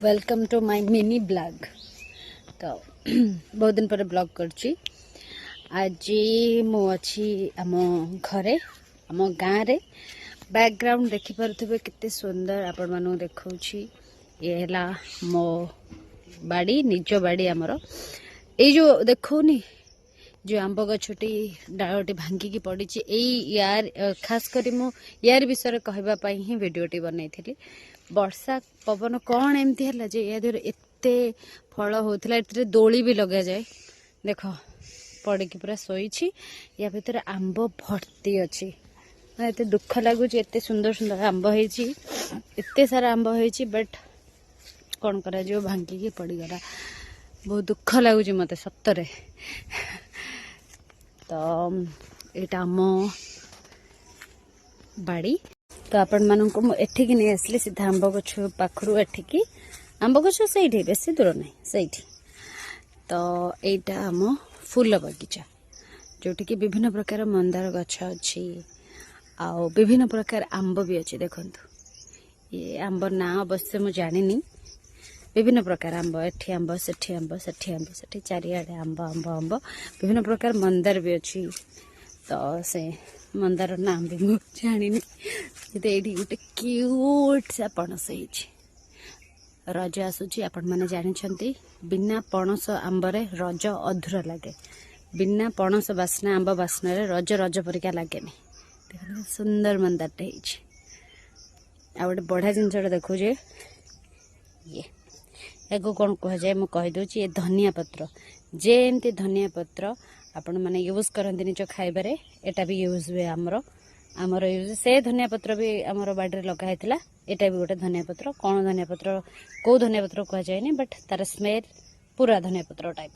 Welcome to my mini blog. तो बहुत दिन पर ब्लॉग करची। आज मु अच्छी आम घरे आम गाँव रे बैकग्राउंड देखि पारुथिबे केते सुंदर आपण मानु देखौछि। ये हला मो बाड़ी निज बाड़ी आमर ए जो देखौनी जो आंब गछटी डालटी भांगिकी पड़ी यार खास करी मु यार विषय कहबा पई ही वीडियोटी बनैथिली। वर्षा पवन कौन एमती है जे या एते फल होता है दोली भी लगा जाए। देख पड़ी पूरा शोई या भितर आंब भर्ती अच्छी एत दुख लगुच। एत सुंदर सुंदर आंब होते सारा आंब हो बट कौन करा जो भांगिकी पड़गला। बहुत दुख लगुच मत सतरे। तो यहाँ आम बाड़ी तो आपण मानक एठिकी नहीं आसली सीधा आंब गछ पाखरु एठिकी आंब गछ से बेस दूर नहीं से। तो यहाँ आम फूल बगीचा जोटिकी विभिन्न प्रकार मंदार गछ अच्छी आउ विभिन्न प्रकार आंब भी अच्छी। देखु ये आंब ना अवश्य मुझे जानी विभिन्न प्रकार आंब एठी आंब सेठी आंब सेठी आंब सेठी चारिआडे आंब आंब आंब विभिन्न प्रकार मंदार भी अच्छी। तो से मंदार नाम भी मुझे जानी ये गोटे क्यूट सा पणस रज आसूची। आपण मैंने जानी बिना पणस आंबरे रज अधूरा लगे। बिना पणस बास्ना आंब बास्ना रज रज परिका लगे। सुंदर मंदारटे आ गोटे बढ़िया जिनसा देखुचे ये एगो कौन कह जाए मुझे कहीदे। ये धनिया पत्र जे एमती धनिया पत्र आपण मैंने यूज करती निज खाइबारे एटा भी यूज हुए आमर यूज से धनिया पत्र भी आमर बाड़ी लगाई एटा भी गोटे धनिया पत्र। कौन धनिया पत्र कौ धनिया पत्र कह जाए बट तार स्मेल पूरा धनिया पत्र टाइप।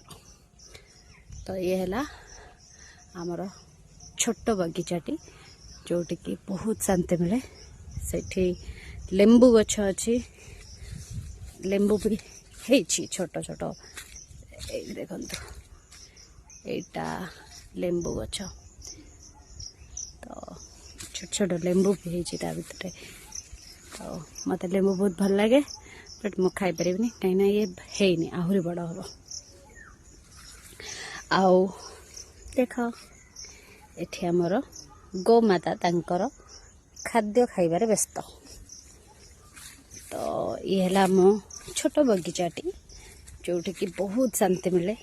तो ये है आमर छोट बगीचाटी जोटि की बहुत शांति मिले। सेठी लेंबू गछ अच्छी लेंबू भी है छोट छोट देखु यहाँ लेंबू गछ। तो छोट छोट लेंबू भी है भितर। तो मत लेंबू बहुत भल लगे बट मु खाई पारिनी कहीं ये है आहरी बड़ हम। आउ देख एठी आमर गोमाता तांकर खाद्य खाइबार व्यस्त। तो ये है मो छोट बगीचाटी जोटि की बहुत शांति मिले।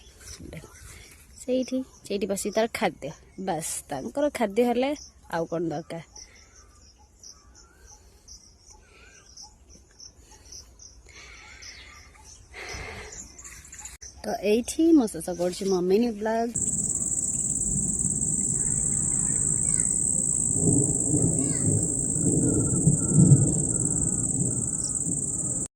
से बस तार खाद्य बास तांकर खाद्य हेले आउ कौन दरकार। तो ये मो शेष कर मो मिनी ब्लॉग।